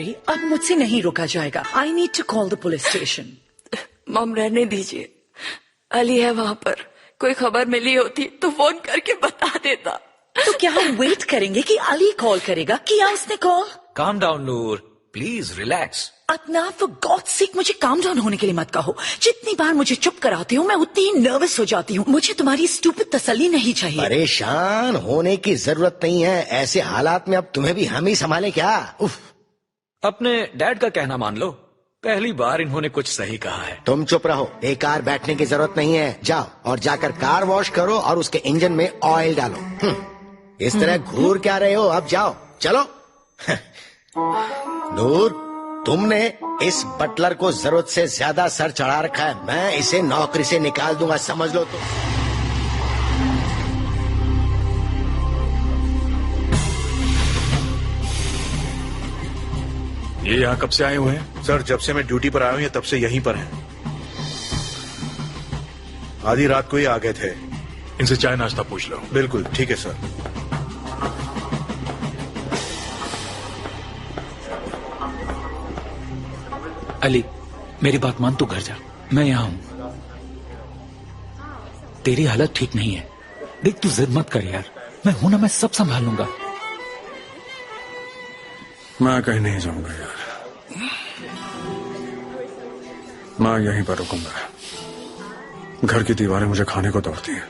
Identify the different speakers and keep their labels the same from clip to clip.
Speaker 1: Sorry, अब मुझसे नहीं रोका जाएगा। I need to call the police station.
Speaker 2: Mom रहने दीजिए, अली है वहाँ पर, कोई खबर मिली होती तो फोन करके बता देता।
Speaker 1: तो क्या हम वेट करेंगे कि अली कॉल करेगा? किया उसने call?
Speaker 3: Calm down Noor, please relax.
Speaker 1: Adnan, for God sake मुझे काम डाउन होने के लिए मत कहो। जितनी बार मुझे चुप कराती हूँ मैं उतनी ही नर्वस हो जाती हूँ। मुझे तुम्हारी स्टूपिड तसल्ली नहीं चाहिए।
Speaker 4: परेशान होने की जरूरत नहीं है, ऐसे हालात में अब तुम्हें भी हम ही संभाले क्या? उफ।
Speaker 3: अपने डैड का कहना मान लो, पहली बार इन्होंने कुछ सही कहा है।
Speaker 4: तुम चुप रहो, बेकार बैठने की जरूरत नहीं है। जाओ और जाकर कार वॉश करो और उसके इंजन में ऑयल डालो। इस तरह घूर क्या रहे हो? अब जाओ, चलो। नूर, तुमने इस बटलर को जरूरत से ज्यादा सर चढ़ा रखा है। मैं इसे नौकरी से निकाल दूंगा, समझ लो। तो
Speaker 5: ये यहाँ कब से आए हुए हैं?
Speaker 6: सर, जब से मैं ड्यूटी पर आया हूँ ये तब से यहीं पर हैं। आधी रात को ही आ गए थे।
Speaker 5: इनसे चाय नाश्ता पूछ लो।
Speaker 6: बिल्कुल ठीक है सर।
Speaker 3: अली, मेरी बात मान, तू घर जा, मैं यहाँ हूँ। तेरी हालत ठीक नहीं है। देख, तू जिद मत कर यार, मैं हूं ना, मैं सब संभाल लूंगा।
Speaker 5: मैं कहीं नहीं जाऊंगा यार, मैं यहीं पर रुकूंगा। घर की दीवारें मुझे खाने को दौड़ती हैं,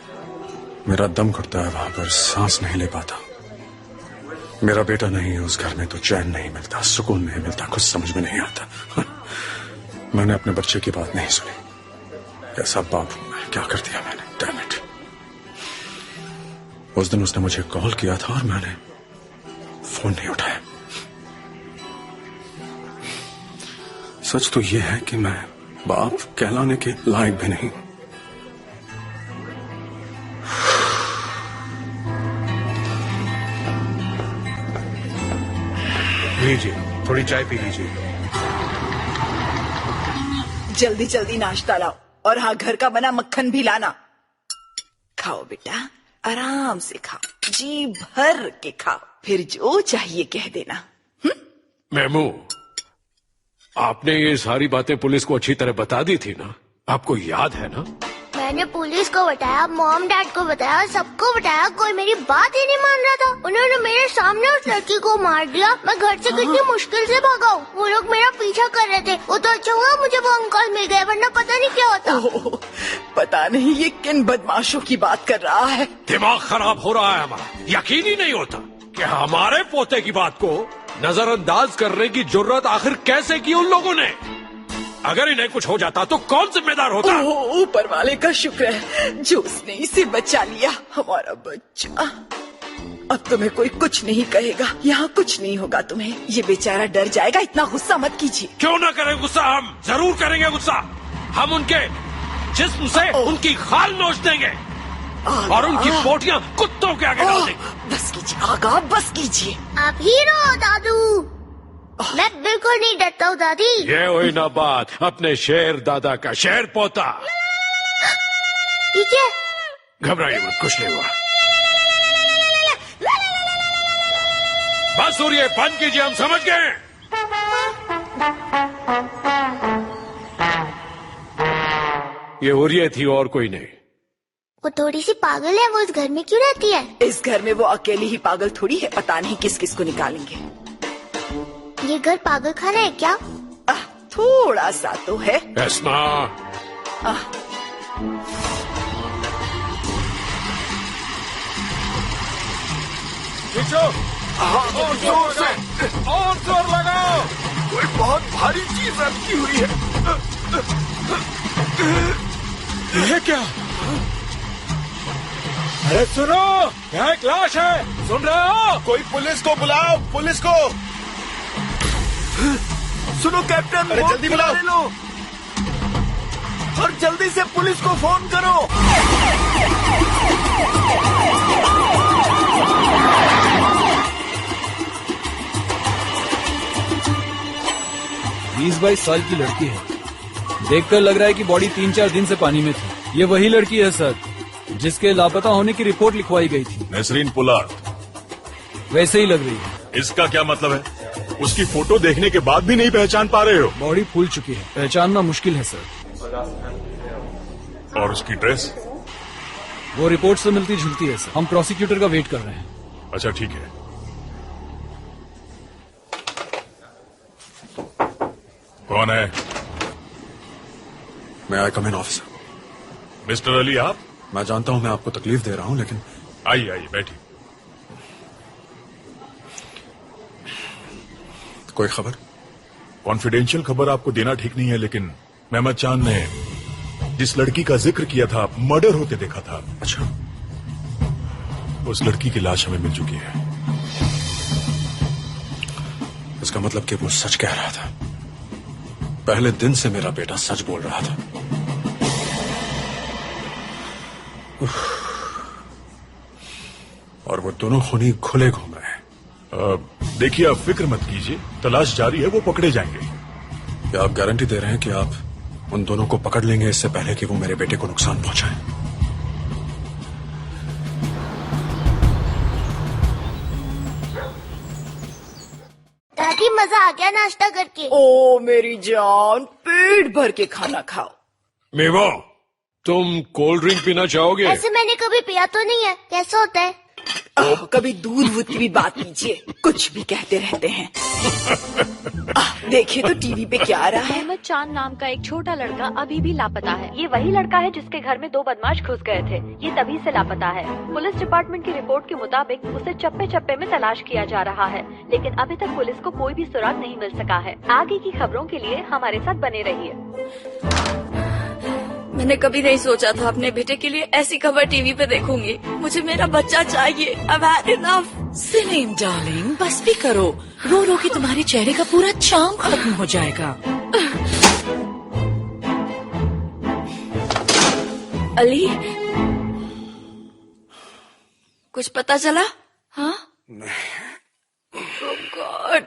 Speaker 5: मेरा दम घुटता है वहां पर, सांस नहीं ले पाता। मेरा बेटा नहीं है उस घर में तो चैन नहीं मिलता, सुकून नहीं मिलता, कुछ समझ में नहीं आता। मैंने अपने बच्चे की बात नहीं सुनी। ऐसा बाप हूं मैं, क्या कर दिया मैंने, डैम इट। उस दिन उसने मुझे कॉल किया था और मैंने फोन नहीं उठाया। सच तो यह है कि मैं बाप कहलाने के लायक भी नहीं।
Speaker 6: लीजिए, थोड़ी चाय पी लीजिए।
Speaker 1: जल्दी जल्दी नाश्ता लाओ और हाँ, घर का बना मक्खन भी लाना। खाओ बेटा, आराम से खाओ, जी भर के खाओ, फिर जो चाहिए कह देना।
Speaker 7: मेमू, आपने ये सारी बातें पुलिस को अच्छी तरह बता दी थी ना? आपको याद है ना?
Speaker 8: मैंने पुलिस को बताया, मॉम डैड को बताया, सबको बताया, कोई मेरी बात ही नहीं मान रहा था। उन्होंने मेरे सामने उस लड़की को मार दिया। मैं घर से कितनी मुश्किल से भागा हूँ। वो लोग मेरा पीछा कर रहे थे। वो तो अच्छा हुआ मुझे वो अंकल मिल गए, वरना पता नहीं क्या होता।
Speaker 1: पता नहीं ये किन बदमाशों की बात कर रहा है।
Speaker 7: दिमाग खराब हो रहा है हमारा। यकीन ही नहीं होता कि हमारे पोते की बात को नजरअंदाज करने की जुर्रत आखिर कैसे की उन लोगों ने। अगर इन्हें कुछ हो जाता तो कौन जिम्मेदार होता?
Speaker 1: ऊपर वाले का शुक्र है जो उसने इसे बचा लिया, हमारा बच्चा। अब तुम्हें कोई कुछ नहीं कहेगा, यहाँ कुछ नहीं होगा तुम्हें। ये बेचारा डर जाएगा, इतना गुस्सा मत कीजिए।
Speaker 7: क्यों ना करें गुस्सा, हम जरूर करेंगे गुस्सा। हम उनके जिस्म से उनकी खाल नोच देंगे और उनकी पोटियां कुत्तों के आगे डाल देंगे।
Speaker 1: बस कीजिए आगा, बस कीजिए।
Speaker 8: आप हीरो हो दादू। मैं बिल्कुल नहीं डरता हूँ दादी।
Speaker 7: ये हुई ना बात, अपने शेर दादा का शेर पोता।
Speaker 8: ठीक है,
Speaker 7: घबराइए मत, कुछ नहीं हुआ। बस सूर्य बंद कीजिए, हम समझ गए। ये उरिया थी और कोई नहीं।
Speaker 8: वो थोड़ी सी पागल है, वो इस घर में क्यों रहती है?
Speaker 1: इस घर में वो अकेली ही पागल थोड़ी है, पता नहीं किस किस को निकालेंगे।
Speaker 8: ये घर पागल खाना है क्या?
Speaker 1: थोड़ा सा तो है।
Speaker 7: एस्मा,
Speaker 5: और जोर से, और जोर लगाओ। कोई बहुत भारी चीज रखी हुई है।
Speaker 7: ये क्या? अरे सुनो, यहाँ एक लाश है, सुन रहे हो?
Speaker 6: कोई पुलिस को बुलाओ, पुलिस को।
Speaker 5: सुनो कैप्टन,
Speaker 6: अरे जल्दी बुलाओ।
Speaker 5: लो और जल्दी से पुलिस को फोन करो।
Speaker 9: 20-22 साल की लड़की है। देखकर लग रहा है कि बॉडी 3-4 दिन से पानी में थी। ये वही लड़की है सर, जिसके लापता होने की रिपोर्ट लिखवाई गई थी।
Speaker 10: नसरीन पुलार्द।
Speaker 9: वैसे ही लग रही है।
Speaker 10: इसका क्या मतलब है?
Speaker 6: उसकी फोटो देखने के बाद भी नहीं पहचान पा रहे हो?
Speaker 9: बॉडी फूल चुकी है, पहचानना मुश्किल है सर।
Speaker 6: और उसकी ड्रेस?
Speaker 9: वो रिपोर्ट से मिलती जुलती है सर। हम प्रोसिक्यूटर का वेट कर रहे हैं।
Speaker 6: अच्छा ठीक है। कौन है?
Speaker 5: मैं आई कम इन ऑफिसर।
Speaker 6: मिस्टर अली आप?
Speaker 5: मैं जानता हूं मैं आपको तकलीफ दे रहा हूं, लेकिन
Speaker 6: आइए आइए बैठिए।
Speaker 5: कोई खबर?
Speaker 6: कॉन्फिडेंशियल खबर आपको देना ठीक नहीं है, लेकिन मेहमद चांद ने जिस लड़की का जिक्र किया था, मर्डर होते देखा था।
Speaker 5: अच्छा,
Speaker 6: उस लड़की की लाश हमें मिल चुकी है।
Speaker 5: इसका मतलब कि वो सच कह रहा था। पहले दिन से मेरा बेटा सच बोल रहा था। और वो दोनों खूनी खुले घूम रहे हैं।
Speaker 6: देखिए आप फिक्र मत कीजिए, तलाश जारी है, वो पकड़े जाएंगे।
Speaker 5: क्या आप गारंटी दे रहे हैं कि आप उन दोनों को पकड़ लेंगे इससे पहले कि वो मेरे बेटे को नुकसान पहुंचाएं?
Speaker 8: दादी मजा आ गया नाश्ता करके।
Speaker 1: ओ मेरी जान, पेट भर के खाना खाओ।
Speaker 7: मेवा, तुम कोल्ड ड्रिंक पीना चाहोगे?
Speaker 8: ऐसे मैंने कभी पिया तो नहीं है, कैसा होता है?
Speaker 1: कभी दूध वूध की भी बात कीजिए, कुछ भी कहते रहते हैं। देखिए तो टीवी पे क्या आ रहा है।
Speaker 10: मेहमद चांद नाम का एक छोटा लड़का अभी भी लापता है। ये वही लड़का है जिसके घर में 2 बदमाश घुस गए थे। ये तभी से लापता है। पुलिस डिपार्टमेंट की रिपोर्ट के मुताबिक उसे चप्पे चप्पे में तलाश किया जा रहा है, लेकिन अभी तक पुलिस को कोई भी सुराग नहीं मिल सका है। आगे की खबरों के लिए हमारे साथ बने रहिए।
Speaker 2: मैंने कभी नहीं सोचा था अपने बेटे के लिए ऐसी खबर टीवी पे देखूंगी। मुझे मेरा बच्चा चाहिए। I've had enough.
Speaker 1: Salim darling, बस भी करो। रो रो के तुम्हारे चेहरे का पूरा चार्म खत्म हो जाएगा।
Speaker 2: अली, कुछ पता चला? हाँ? Oh God.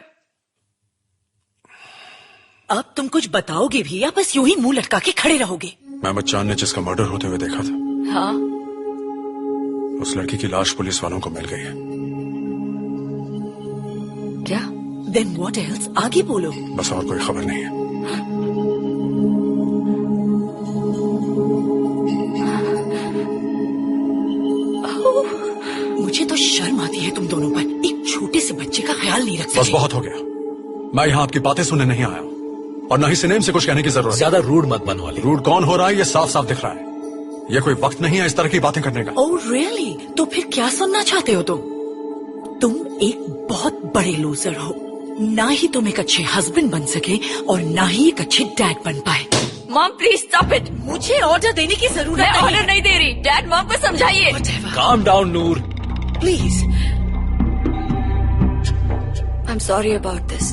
Speaker 1: अब तुम कुछ बताओगे भी या बस यूं ही मुंह लटका के खड़े रहोगे?
Speaker 5: मेहमद चांद ने जिसका मर्डर होते हुए देखा था,
Speaker 2: हाँ?
Speaker 5: उस लड़की की लाश पुलिस वालों को मिल गई है।
Speaker 2: क्या?
Speaker 1: Then what else? आगे बोलो।
Speaker 5: बस और कोई खबर नहीं है।
Speaker 1: मुझे तो शर्म आती है तुम दोनों पर। एक छोटे से बच्चे का ख्याल नहीं रख सकते।
Speaker 5: बस बहुत हो गया। मैं यहाँ आपकी बातें सुनने नहीं आया हूँ, और न ही सिनेम से कुछ कहने की जरूरत।
Speaker 3: ज्यादा रूड मत बनो अली।
Speaker 5: रूड कौन हो रहा है ये साफ साफ दिख रहा है। ये कोई वक्त नहीं है इस तरह की बातें करने का।
Speaker 1: Oh really? तो फिर क्या सुनना चाहते हो तुम? तुम एक बहुत बड़े लूजर हो। ना ही तुम एक अच्छे हस्बैंड बन सके और ना ही एक अच्छे डैड बन पाए।
Speaker 2: Mom please stop it.
Speaker 1: मुझे ऑर्डर देने की जरूरत
Speaker 2: मैं
Speaker 1: नहीं
Speaker 2: ऑर्डर
Speaker 1: है।
Speaker 2: नहीं दे रही। डैड मॉम को समझाइए।
Speaker 3: Calm down Noor.
Speaker 1: Please.
Speaker 2: I am sorry about this.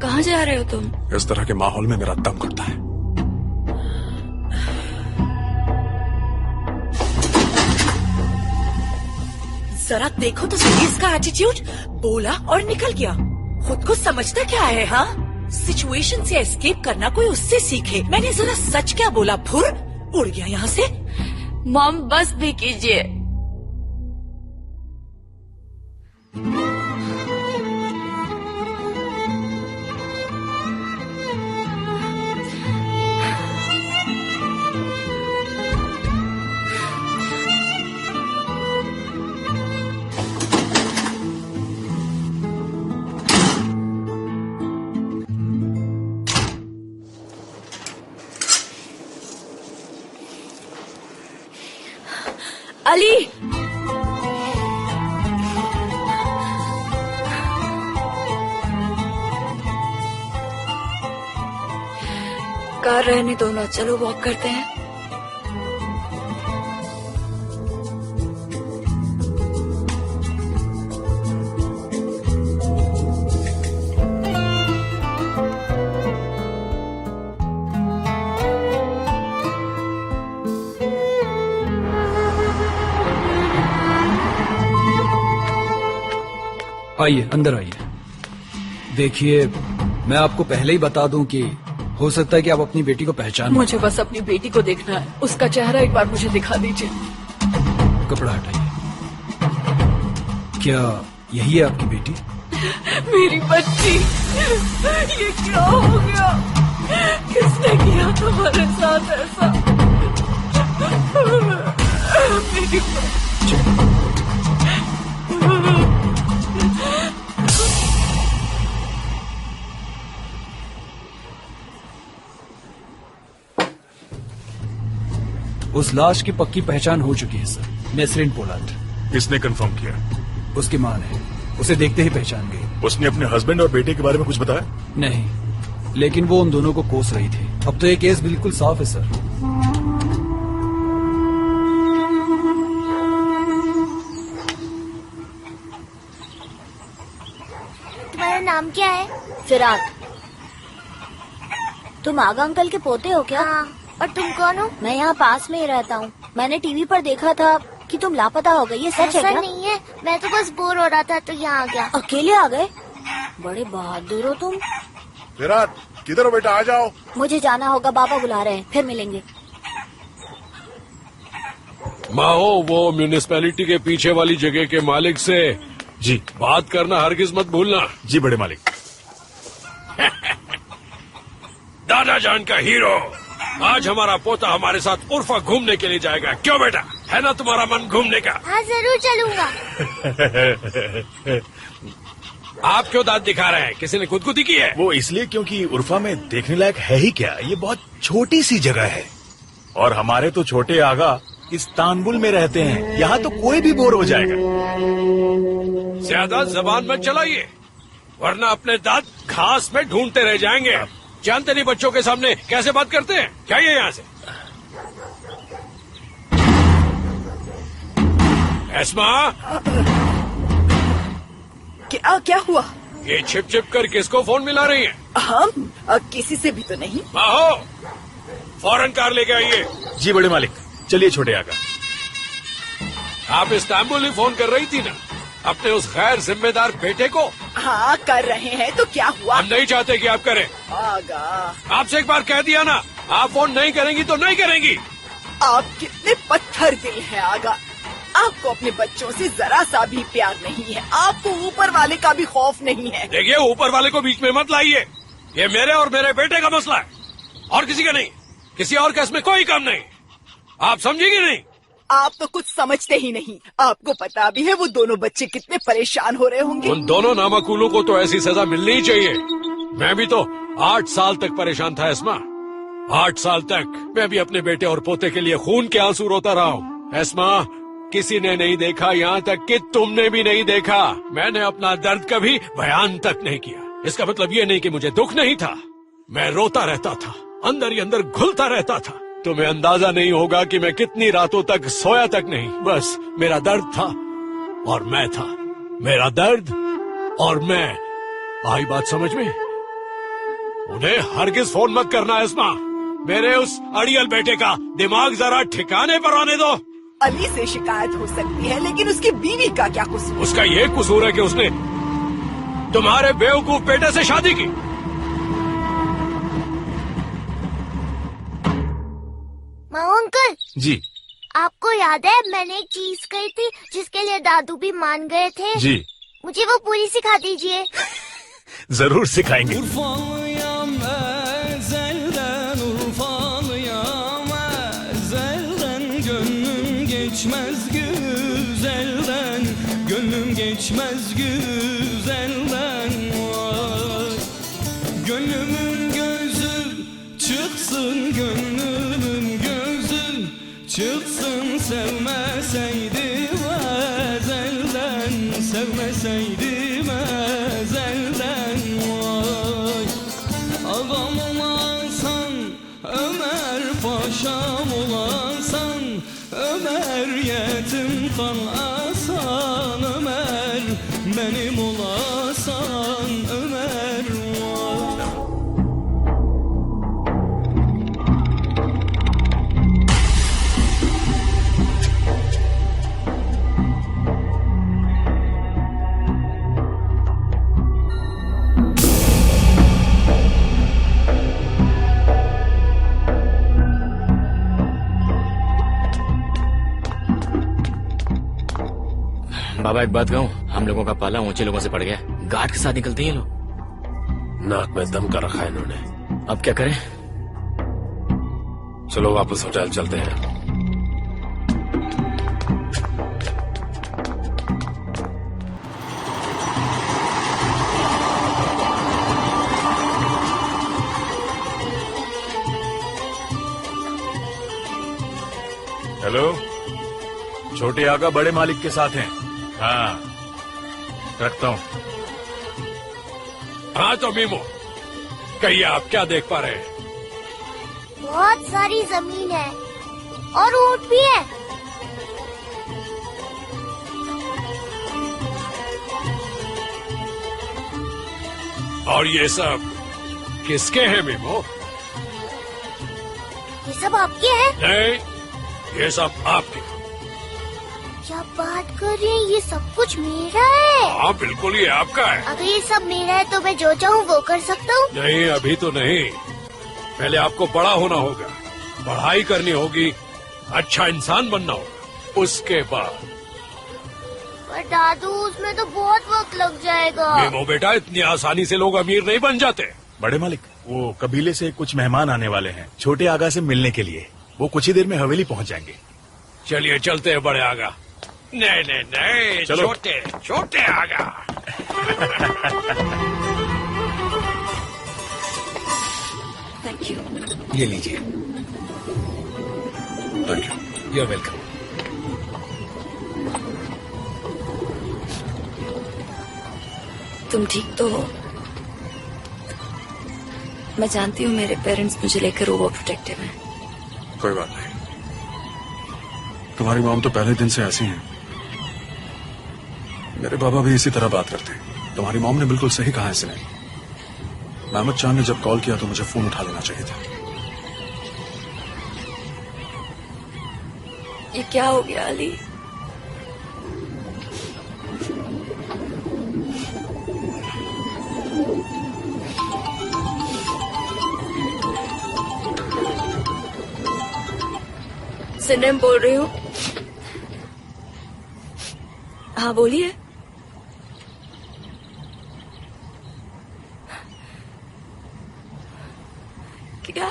Speaker 2: कहाँ जा रहे हो तुम?
Speaker 5: इस तरह के माहौल में मेरा दम घुटता है।
Speaker 1: जरा देखो तो सही इसका एटीट्यूड। बोला और निकल गया। खुद को समझता क्या है? हाँ, सिचुएशन से एस्केप करना कोई उससे सीखे। मैंने जरा सच क्या बोला? फुर उड़ गया यहाँ से।
Speaker 2: मॉम बस भी कीजिए। अली, कार रहने दो ना, चलो वॉक करते हैं।
Speaker 9: आइए, अंदर आइए। देखिए, मैं आपको पहले ही बता दूं कि हो सकता है कि आप अपनी बेटी को पहचान।
Speaker 2: मुझे बस अपनी बेटी को देखना है। उसका चेहरा एक बार मुझे दिखा दीजिए।
Speaker 9: कपड़ा हटाइए। क्या यही है आपकी बेटी?
Speaker 1: मेरी बच्ची, ये क्या हो गया? किसने किया तुम्हारे साथ ऐसा? मेरी
Speaker 9: उस लाश की पक्की पहचान हो चुकी है सर, नेस्रिन पोलार्ड।
Speaker 6: किसने कंफर्म किया?
Speaker 9: उसकी मां ने, उसे देखते ही पहचान गई।
Speaker 6: उसने अपने हस्बैंड और बेटे के बारे में कुछ बताया?
Speaker 9: नहीं, लेकिन वो उन दोनों को कोस रही थी। अब तो ये केस बिल्कुल साफ है सर।
Speaker 8: तुम्हारा नाम क्या है?
Speaker 10: फिराक। तुम आगा अंकल के पोते हो क्या?
Speaker 8: हाँ। और तुम कौन हो?
Speaker 10: मैं यहाँ पास में ही रहता हूँ। मैंने टीवी पर देखा था कि तुम लापता हो गई। ये सच है
Speaker 8: ऐसा
Speaker 10: क्या?
Speaker 8: नहीं है, मैं तो बस बोर हो रहा था तो यहाँ आ गया।
Speaker 10: अकेले आ गए? बड़े बहादुर हो तुम।
Speaker 6: विराट, किधर हो बेटा, आ जाओ।
Speaker 10: मुझे जाना होगा, बाबा बुला रहे हैं, फिर मिलेंगे।
Speaker 7: माओ, वो म्यूनिसिपैलिटी के पीछे वाली जगह के मालिक से
Speaker 6: जी
Speaker 7: बात करना हरगिज मत भूलना।
Speaker 6: जी बड़े मालिक।
Speaker 7: दादा जान का हीरो, आज हमारा पोता हमारे साथ उर्फा घूमने के लिए जाएगा। क्यों बेटा, है ना तुम्हारा मन घूमने का?
Speaker 8: हाँ जरूर चलूंगा।
Speaker 7: आप क्यों दांत दिखा रहे हैं? किसी ने खुदकुदी की है?
Speaker 6: वो इसलिए क्योंकि उर्फा में देखने लायक है ही क्या, ये बहुत छोटी सी जगह है। और हमारे तो छोटे आगा इस्तांबुल में रहते हैं, यहाँ तो कोई भी बोर हो जाएगा।
Speaker 7: ज्यादा जबान मत चलाइए, वरना अपने दांत घास में ढूंढते रह जाएंगे। जानते नहीं बच्चों के सामने कैसे बात करते हैं? क्या ये यहाँ से? एस्मा,
Speaker 1: क्या हुआ?
Speaker 7: ये छिप छिप कर किसको फोन मिला रही है?
Speaker 1: हम किसी से भी तो नहीं।
Speaker 7: माहो, फौरन कार लेके आइए।
Speaker 6: जी बड़े मालिक। चलिए छोटे आगा।
Speaker 7: आप इस्तांबुल ही फोन कर रही थी ना अपने उस गैर जिम्मेदार बेटे को?
Speaker 1: हाँ कर रहे हैं, तो क्या हुआ?
Speaker 7: हम नहीं चाहते कि आप करें।
Speaker 1: आगा,
Speaker 7: आपसे एक बार कह दिया ना, आप फोन नहीं करेंगी तो नहीं करेंगी।
Speaker 1: आप कितने पत्थर दिल हैं आगा। आपको अपने बच्चों से जरा सा भी प्यार नहीं है। आपको ऊपर वाले का भी खौफ नहीं है।
Speaker 7: देखिए, ऊपर वाले को बीच में मत लाइए। ये मेरे और मेरे बेटे का मसला है, और किसी का नहीं। किसी और का इसमें कोई काम नहीं। आप समझेंगे नहीं?
Speaker 1: आप तो कुछ समझते ही नहीं। आपको पता भी है वो दोनों बच्चे कितने परेशान हो रहे होंगे।
Speaker 7: उन दोनों नामाकुलों को तो ऐसी सजा मिलनी ही चाहिए। मैं भी तो 8 साल तक परेशान था एस्मा। 8 साल तक मैं भी अपने बेटे और पोते के लिए खून के आंसू रोता रहा हूँ। एस्मा, किसी ने नहीं देखा, यहाँ तक कि तुमने भी नहीं देखा। मैंने अपना दर्द कभी बयान तक नहीं किया। इसका मतलब ये नहीं कि मुझे दुख नहीं था। मैं रोता रहता था, अंदर ही अंदर घुलता रहता था। तुम्हें अंदाजा नहीं होगा कि मैं कितनी रातों तक सोया तक नहीं। बस मेरा दर्द था और मैं था, मेरा दर्द और मैं। आई बात समझ में? उन्हें हरगिज फोन मत करना एस्मा। मेरे उस अड़ियल बेटे का दिमाग जरा ठिकाने पर आने दो।
Speaker 1: अली से शिकायत हो सकती है, लेकिन उसकी बीवी का क्या कसूर?
Speaker 7: उसका ये कसूर है कि उसने तुम्हारे बेवकूफ बेटे से शादी की।
Speaker 8: माओ अंकल
Speaker 6: जी।
Speaker 8: आपको याद है मैंने एक चीज कही थी जिसके लिए दादू भी मान गए थे?
Speaker 6: जी।
Speaker 8: मुझे वो पूरी सिखा दीजिए।
Speaker 6: जरूर सिखाएंगे।
Speaker 11: Geçmez güzelden, gönlüm geçmez güzelden, vay. Gönlümün gözü çıksın, gönlümün gözü çıksın. Sevmeseydim ezelden, sevmeseydim ezelden, vay. Ağam olasan, Ömer paşam olasan, Ömer yetim kalasan, Ömer benim olasan, Ömer var.
Speaker 3: बाबा एक बात कहूँ, हम लोगों का पाला ऊंचे लोगों से पड़ गया। गार्ड के साथ निकलते हैं ये लोग।
Speaker 7: नाक में दम कर रखा है इन्होंने।
Speaker 3: अब क्या करें?
Speaker 7: चलो वापस होटल चलते हैं।
Speaker 6: हेलो, छोटे आगा बड़े मालिक के साथ हैं। हाँ, रखता हूँ।
Speaker 7: हाँ तो मीमो, कहिए आप क्या देख पा रहे हैं?
Speaker 8: बहुत सारी जमीन है और ऊंट भी है।
Speaker 7: और ये सब किसके हैं मीमो?
Speaker 8: ये सब आपके हैं?
Speaker 7: नहीं, ये सब आपके।
Speaker 8: क्या बात कर रहे हैं? ये सब कुछ मेरा है।
Speaker 7: हाँ बिल्कुल, ये आपका है।
Speaker 8: अगर ये सब मेरा है तो मैं जो चाहूँ वो कर सकता हूँ?
Speaker 7: नहीं, अभी तो नहीं। पहले आपको बड़ा होना होगा, पढ़ाई करनी होगी, अच्छा इंसान बनना होगा, उसके बाद।
Speaker 8: पर दादू, उसमें तो बहुत वक्त लग जाएगा।
Speaker 7: मीमो बेटा, इतनी आसानी से लोग अमीर नहीं बन जाते।
Speaker 6: बड़े मालिक, वो कबीले से कुछ मेहमान आने वाले हैं छोटे आगा से मिलने के लिए। वो कुछ ही देर में हवेली पहुंच जाएंगे।
Speaker 7: चलिए चलते हैं बड़े आगा। नहीं नहीं नहीं,
Speaker 6: चलो।
Speaker 7: छोटे छोटे आगा।
Speaker 2: Thank you.
Speaker 3: ये लीजिए।
Speaker 6: Thank you.
Speaker 3: You are welcome.
Speaker 2: तुम ठीक तो हो? मैं जानती हूँ मेरे पेरेंट्स मुझे लेकर ओवर प्रोटेक्टिव हैं।
Speaker 5: कोई बात नहीं, तुम्हारी मॉम तो पहले दिन से ऐसी हैं। मेरे बाबा भी इसी तरह बात करते हैं। तुम्हारी मॉम ने बिल्कुल सही कहा इसने। महमद चांद ने जब कॉल किया तो मुझे फोन उठा लेना चाहिए था।
Speaker 2: ये क्या हो गया अली? सिनेम बोल रही हूँ। हाँ बोलिए। क्या?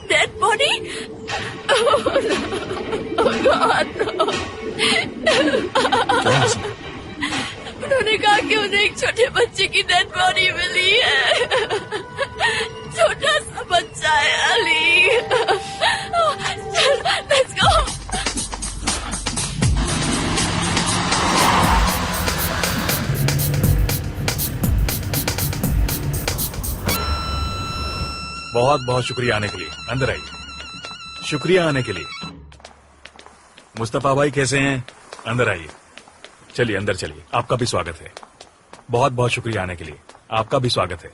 Speaker 2: Dead body? उन्होंने कहा कि उन्हें एक छोटे बच्चे की डेड बॉडी मिली है। छोटा सा बच्चा है अली। Let's go.
Speaker 6: बहुत बहुत शुक्रिया आने के लिए। अंदर आइए। शुक्रिया आने के लिए। मुस्तफा भाई कैसे हैं? अंदर आइए। चलिए अंदर चलिए। आपका भी स्वागत है। बहुत बहुत शुक्रिया आने के लिए। आपका भी स्वागत है।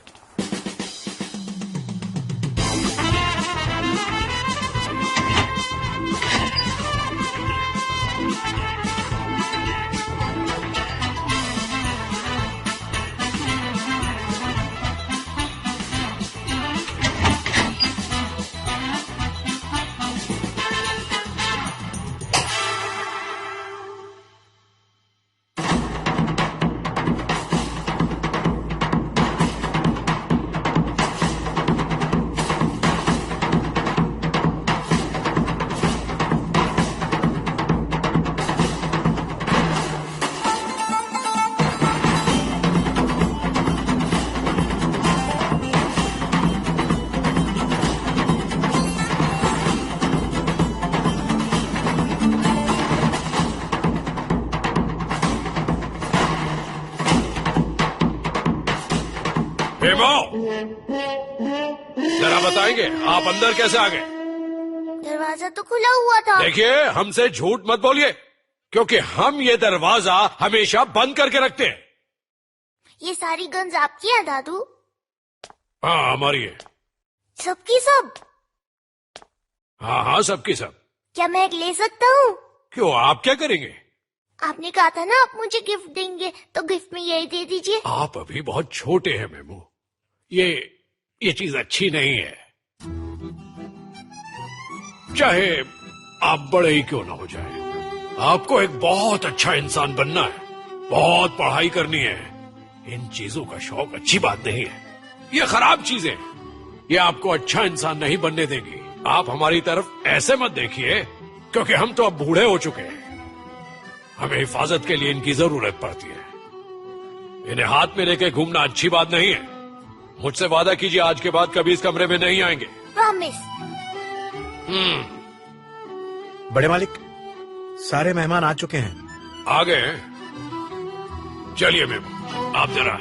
Speaker 7: जरा बताएंगे आप अंदर कैसे आ गए?
Speaker 8: दरवाजा तो खुला हुआ था।
Speaker 7: देखिए, हमसे झूठ मत बोलिए, क्योंकि हम ये दरवाजा हमेशा बंद करके रखते हैं।
Speaker 8: ये सारी गन्स आपकी है दादू?
Speaker 7: हाँ हमारी है।
Speaker 8: सबकी सब?
Speaker 7: हाँ हाँ सबकी सब।
Speaker 8: क्या मैं एक ले सकता हूँ?
Speaker 7: क्यों, आप क्या करेंगे?
Speaker 8: आपने कहा था ना आप मुझे गिफ्ट देंगे, तो गिफ्ट में यही दे दीजिए।
Speaker 7: आप अभी बहुत छोटे हैं मेमू। ये चीज अच्छी नहीं है, चाहे आप बड़े ही क्यों ना हो जाए। आपको एक बहुत अच्छा इंसान बनना है, बहुत पढ़ाई करनी है। इन चीजों का शौक अच्छी बात नहीं है, ये खराब चीजें हैं। ये आपको अच्छा इंसान नहीं बनने देगी। आप हमारी तरफ ऐसे मत देखिए, क्योंकि हम तो अब बूढ़े हो चुके हैं। हमें हिफाजत के लिए इनकी जरूरत पड़ती है। इन्हें हाथ में लेके घूमना अच्छी बात नहीं है। मुझसे वादा कीजिए आज के बाद कभी इस कमरे में नहीं आएंगे।
Speaker 8: प्रॉमिस।
Speaker 12: बड़े मालिक, सारे मेहमान आ चुके हैं।
Speaker 7: आ गए हैं? चलिए मेमो, आप जरा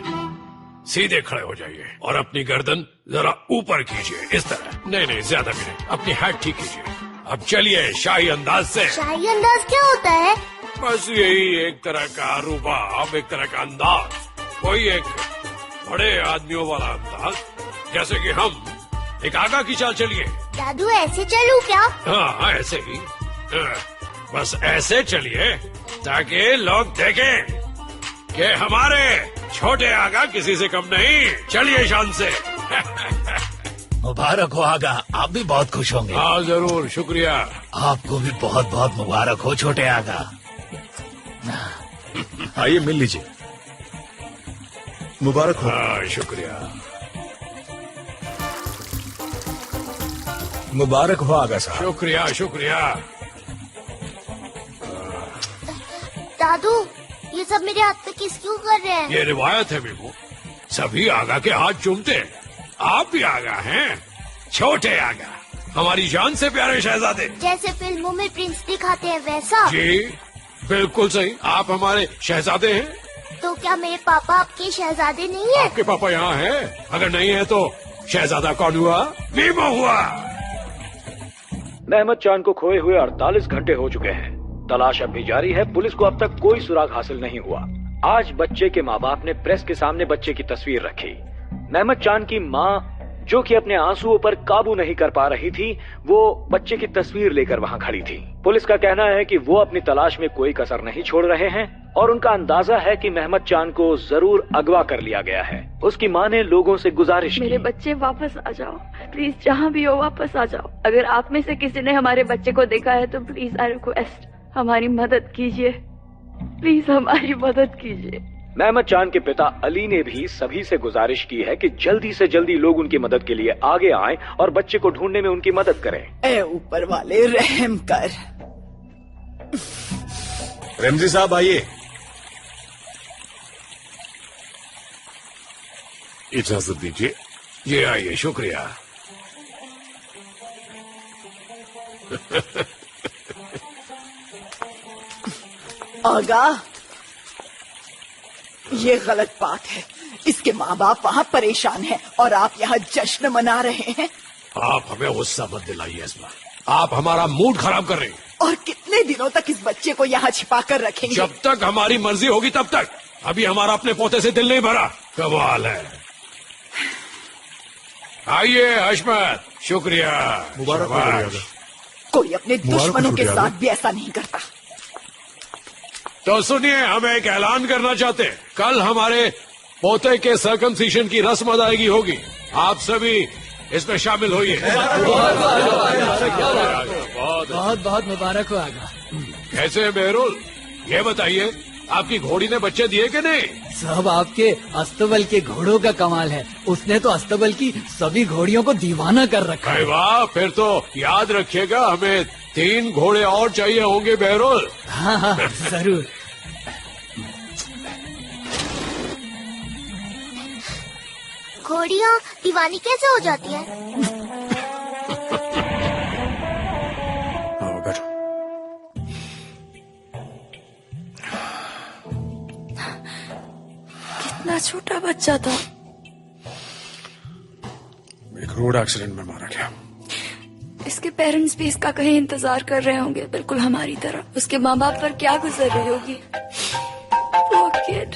Speaker 7: सीधे खड़े हो जाइए और अपनी गर्दन जरा ऊपर कीजिए, इस तरह। नहीं, ज्यादा भी नहीं, अपनी हाइट ठीक कीजिए। अब चलिए शाही अंदाज से।
Speaker 8: शाही अंदाज क्या होता है?
Speaker 7: बस यही एक तरह का रुबाब, एक तरह का अंदाज, कोई एक बड़े आदमियों वाला अंदाज, जैसे कि हम एक आगा की चाल। चलिए।
Speaker 8: दादू ऐसे चलूं क्या?
Speaker 7: हाँ, ऐसे ही। बस ऐसे चलिए ताकि लोग देखें कि हमारे छोटे आगा किसी से कम नहीं। चलिए शान से।
Speaker 13: मुबारक हो आगा, आप भी बहुत खुश होंगे।
Speaker 7: हाँ जरूर, शुक्रिया।
Speaker 13: आपको भी बहुत बहुत मुबारक हो छोटे आगा।
Speaker 5: आइए मिल लीजिए। मुबारक हो।
Speaker 7: हाँ, शुक्रिया।
Speaker 5: मुबारक हो आगा साहब।
Speaker 7: शुक्रिया शुक्रिया।
Speaker 8: दादू, ये सब मेरे हाथ पे किस क्यों कर रहे हैं?
Speaker 7: ये रिवायत है मेमो, सभी आगा के हाथ चूमते हैं। आप भी आगा हैं, छोटे आगा, हमारी जान से प्यारे शहजादे।
Speaker 8: जैसे फिल्मों में प्रिंस दिखाते हैं वैसा?
Speaker 7: जी बिल्कुल सही, आप हमारे शहजादे हैं।
Speaker 8: तो क्या मेरे पापा आपके शहजादे नहीं है?
Speaker 7: आपके पापा यहाँ हैं? अगर नहीं है तो शहजादा कौन हुआ? मीमो हुआ।
Speaker 3: महमद चांद को खोए हुए 48 घंटे हो चुके हैं। तलाश अब भी जारी है। पुलिस को अब तक कोई सुराग हासिल नहीं हुआ। आज बच्चे के माँ बाप ने प्रेस के सामने बच्चे की तस्वीर रखी। महमद चांद की माँ, जो कि अपने आंसुओं पर काबू नहीं कर पा रही थी, वो बच्चे की तस्वीर लेकर वहां खड़ी थी। पुलिस का कहना है कि वो अपनी तलाश में कोई कसर नहीं छोड़ रहे हैं और उनका अंदाजा है कि महमद चांद को जरूर अगवा कर लिया गया है। उसकी माँ ने लोगों से गुजारिश
Speaker 2: मेरे
Speaker 3: की।
Speaker 2: बच्चे वापस आ जाओ प्लीज, जहाँ भी हो वापस आ जाओ। अगर आप में से किसी ने हमारे बच्चे को देखा है तो प्लीज आई रिक्वेस्ट हमारी मदद कीजिए, प्लीज हमारी मदद कीजिए।
Speaker 3: महमद चांद के पिता अली ने भी सभी से गुजारिश की है कि जल्दी से जल्दी लोग उनकी मदद के लिए आगे आएं और बच्चे को ढूंढने में उनकी मदद करें।
Speaker 1: ए ऊपर वाले रहम कर।
Speaker 5: रमजी साहब आइए।
Speaker 7: इजाजत दीजिए। ये आइए, शुक्रिया।
Speaker 1: आगा, ये गलत बात है। इसके माँ बाप वहाँ परेशान हैं और आप यहाँ जश्न मना रहे हैं।
Speaker 7: आप हमें गुस्सा मत दिलाइए इसमा, आप हमारा मूड खराब कर रहे हैं।
Speaker 1: और कितने दिनों तक इस बच्चे को यहाँ छिपा कर रखेंगे?
Speaker 7: जब तक हमारी मर्जी होगी तब तक। अभी हमारा अपने पोते से दिल नहीं भरा। कमाल है। आइए हशमत, शुक्रिया।
Speaker 5: मुबारक हो
Speaker 7: शाबाश।
Speaker 1: कोई अपने दुश्मनों के साथ भी ऐसा नहीं करता।
Speaker 7: तो सुनिए, हम एक ऐलान करना चाहते हैं। कल हमारे पोते के सर्कमसिशन की रस्म अदायगी होगी। आप सभी इसमें शामिल होइए।
Speaker 9: बहुत बहुत मुबारक हो आगा।
Speaker 7: कैसे है बेहरुल, ये बताइए, आपकी घोड़ी ने बच्चे दिए कि नहीं?
Speaker 9: सब आपके अस्तबल के घोड़ों का कमाल है। उसने तो अस्तबल की सभी घोड़ियों को दीवाना कर रखा है।
Speaker 7: वाह, फिर तो याद रखिएगा, हमें 3 घोड़े और चाहिए होंगे बेहरुल।
Speaker 9: हाँ हाँ जरूर।
Speaker 8: घोड़ियाँ दीवानी कैसे हो जाती हैं?
Speaker 5: आओ बैठो।
Speaker 2: कितना छोटा बच्चा था।
Speaker 5: एक रोड एक्सीडेंट में मारा गया।
Speaker 2: इसके पेरेंट्स भी इसका कहीं इंतजार कर रहे होंगे, बिल्कुल हमारी तरह। उसके माँ बाप पर क्या गुजर रही होगी। Poor kid।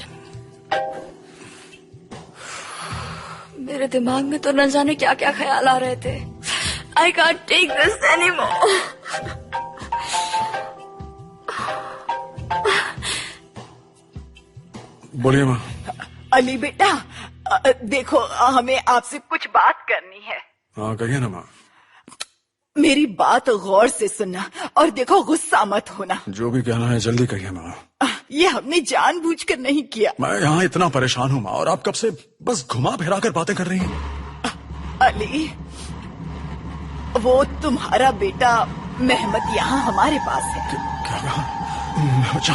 Speaker 2: मेरे दिमाग में तो न जाने क्या क्या ख्याल आ रहे थे। I can't take this anymore।
Speaker 5: बोलिए माँ।
Speaker 1: अली बेटा, देखो हमें आपसे कुछ बात करनी है।
Speaker 5: हाँ कहिए ना माँ।
Speaker 1: मेरी बात गौर से सुनना और देखो गुस्सा मत होना।
Speaker 5: जो भी कहना है जल्दी कहिए माँ।
Speaker 1: ये हमने जानबूझकर नहीं किया।
Speaker 5: मैं यहाँ इतना परेशान हूँ माँ, और आप कब से बस घुमा फिरा कर बातें कर रही हैं।
Speaker 1: अली, वो तुम्हारा बेटा मेहमत यहाँ हमारे पास है।
Speaker 5: क्या कहा? मेहमत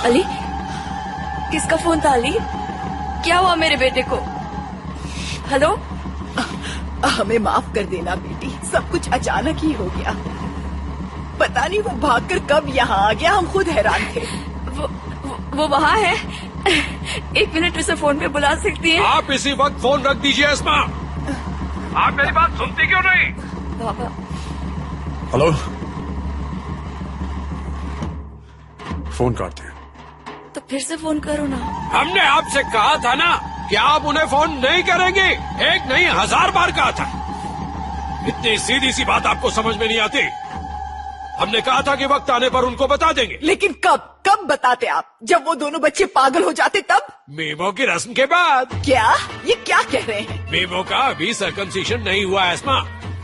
Speaker 2: अली, किसका फोन था अली? क्या हुआ मेरे बेटे को? हेलो?
Speaker 1: हमें माफ कर देना बेटी, सब कुछ अचानक ही हो गया। पता नहीं वो भागकर कब यहाँ आ गया, हम खुद हैरान थे।
Speaker 2: वो वहाँ है। 1 मिनट उसे फोन पे बुला सकती हैं?
Speaker 7: आप इसी वक्त फोन रख दीजिए अस्मा। आप मेरी बात सुनती क्यों नहीं?
Speaker 2: बाबा।
Speaker 5: हेलो, फोन काटते हैं।
Speaker 2: तो फिर से फोन करो ना।
Speaker 7: हमने आपसे कहा था ना कि आप उन्हें फोन नहीं करेंगे। 1 नहीं 1000 बार कहा था। इतनी सीधी सी बात आपको समझ में नहीं आती। हमने कहा था कि वक्त आने पर उनको बता देंगे।
Speaker 1: लेकिन कब बताते आप? जब वो दोनों बच्चे पागल हो जाते तब?
Speaker 7: मीमो की रस्म के बाद।
Speaker 1: क्या? ये क्या कह रहे हैं?
Speaker 7: मीमो का अभी सर्कमसिशन नहीं हुआ है अस्मा।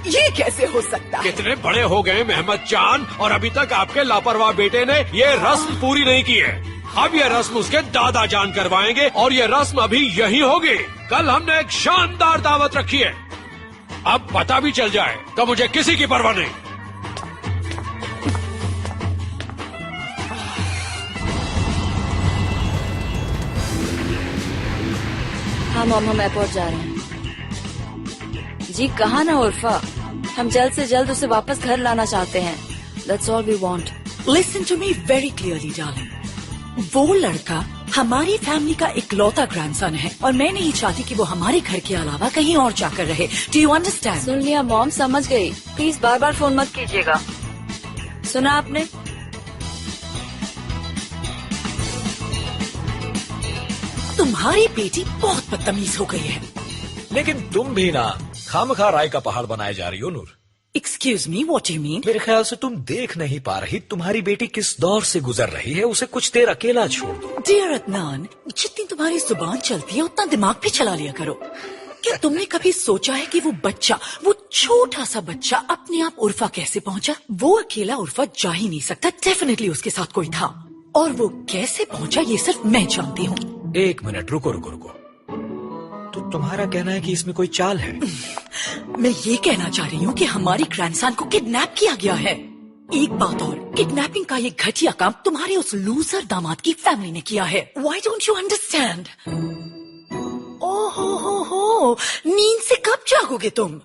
Speaker 1: ये कैसे हो सकता है?
Speaker 7: कितने बड़े हो गए मेहमत चान, और अभी तक आपके लापरवाह बेटे ने ये रस्म पूरी नहीं की है। अब ये रस्म उसके दादा जान करवाएंगे, और ये रस्म अभी यही होगी। कल हमने एक शानदार दावत रखी है। अब पता भी चल जाए तो मुझे किसी की परवाह नहीं।
Speaker 2: हाँ मॉम, हम एयरपोर्ट जा रहे हैं। जी कहाँ ना उर्फा, हम जल्द से जल्द उसे वापस घर लाना चाहते हैं। That's all we want.
Speaker 14: Listen to me very clearly, darling. वो लड़का हमारी फैमिली का इकलौता ग्रैंडसन है, और मैं नहीं चाहती कि वो हमारे घर के अलावा कहीं और जाकर रहे। Do you understand?
Speaker 2: सुन लिया मॉम, समझ गई। प्लीज बार बार फोन मत कीजिएगा। सुना आपने?
Speaker 14: तुम्हारी बेटी बहुत बदतमीज हो गई है।
Speaker 6: लेकिन तुम भी ना खामखा राय का पहाड़ बनाए जा रही हो नूर।
Speaker 14: Excuse me, what do you mean?
Speaker 6: मेरे ख्याल से तुम देख नहीं पा रही तुम्हारी बेटी किस दौर से गुजर रही है। उसे कुछ देर अकेला छोड़ दो।
Speaker 14: Dear अदनान, जितनी तुम्हारी जुबान चलती है उतना दिमाग भी चला लिया करो। क्या तुमने कभी सोचा है कि वो बच्चा, वो छोटा सा बच्चा अपने आप उर्फा कैसे पहुंचा? वो अकेला उर्फा जा ही नहीं सकता। डेफिनेटली उसके साथ कोई था, और वो कैसे पहुंचा ये सिर्फ मैं जानती हूँ।
Speaker 6: 1 मिनट रुको। तो तुम्हारा कहना है कि इसमें कोई चाल है?
Speaker 14: मैं ये कहना चाह रही हूँ कि हमारी ग्रैंडसन को किडनैप किया गया है। एक बात और, किडनैपिंग का ये घटिया काम तुम्हारे उस लूजर दामाद की फैमिली ने किया है। Why don't you understand? ओहो, नींद से कब जागोगे तुम?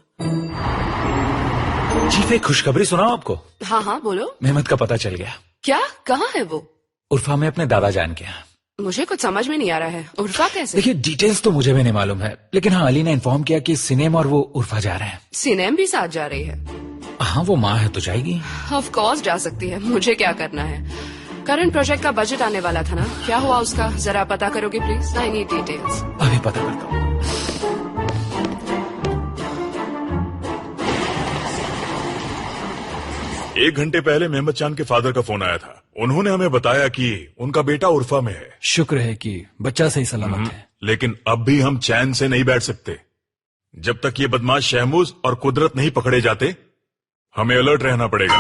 Speaker 6: चीफ, एक खुशखबरी सुनाओ आपको।
Speaker 15: हाँ बोलो।
Speaker 6: मेहमत का पता चल गया।
Speaker 15: क्या? कहाँ है वो?
Speaker 6: उर्फा में अपने दादा जान के यहाँ।
Speaker 15: मुझे कुछ समझ में नहीं आ रहा है। उर्फा कैसे?
Speaker 6: देखिए, डिटेल्स तो मुझे भी नहीं मालूम है, लेकिन हाँ, अली ने इन्फॉर्म किया कि सिनेम और वो उर्फा जा रहे हैं।
Speaker 15: सिनेम भी साथ जा रही है?
Speaker 6: हाँ, वो माँ है तो जाएगी।
Speaker 15: ऑफ कोर्स जा सकती है। मुझे क्या करना है? करंट प्रोजेक्ट का बजट आने वाला था ना, क्या हुआ उसका? जरा पता करोगे प्लीज? I need details.
Speaker 6: अभी पता करता हूँ।
Speaker 16: एक घंटे पहले मेहमत चांद के फादर का फोन आया था। उन्होंने हमें बताया कि उनका बेटा उर्फा में है।
Speaker 9: शुक्र है कि बच्चा सही सलामत है।
Speaker 16: लेकिन अब भी हम चैन से नहीं बैठ सकते। जब तक ये बदमाश शहमूज और कुदरत नहीं पकड़े जाते, हमें अलर्ट रहना पड़ेगा।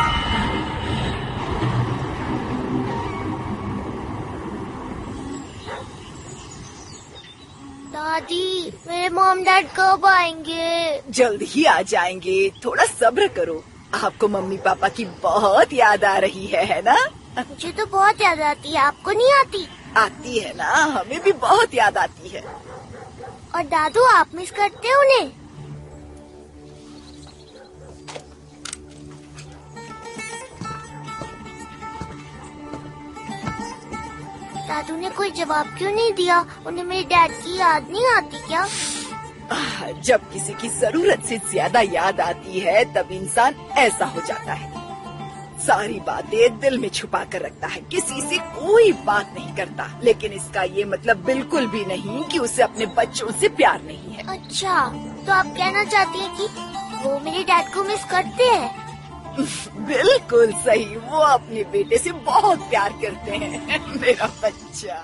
Speaker 8: दादी, मेरे मॉम डैड कब आएंगे?
Speaker 1: जल्द ही आ जाएंगे, थोड़ा सब्र करो। आपको मम्मी पापा की बहुत याद आ रही है ना?
Speaker 8: मुझे तो बहुत याद आती है, आपको नहीं आती?
Speaker 1: आती है ना, हमें भी बहुत याद आती है।
Speaker 8: और दादू, आप मिस करते हो उन्हें? दादू ने कोई जवाब क्यों नहीं दिया? उन्हें मेरे डैड की याद नहीं आती क्या?
Speaker 1: जब किसी की जरूरत से ज्यादा याद आती है तब इंसान ऐसा हो जाता है। सारी बातें दिल में छुपा कर रखता है, किसी से कोई बात नहीं करता। लेकिन इसका ये मतलब बिल्कुल भी नहीं कि उसे अपने बच्चों से प्यार नहीं है।
Speaker 8: अच्छा, तो आप कहना चाहती हैं कि वो मेरे डैड को मिस करते हैं?
Speaker 1: बिल्कुल सही, वो अपने बेटे से बहुत प्यार करते हैं। मेरा बच्चा।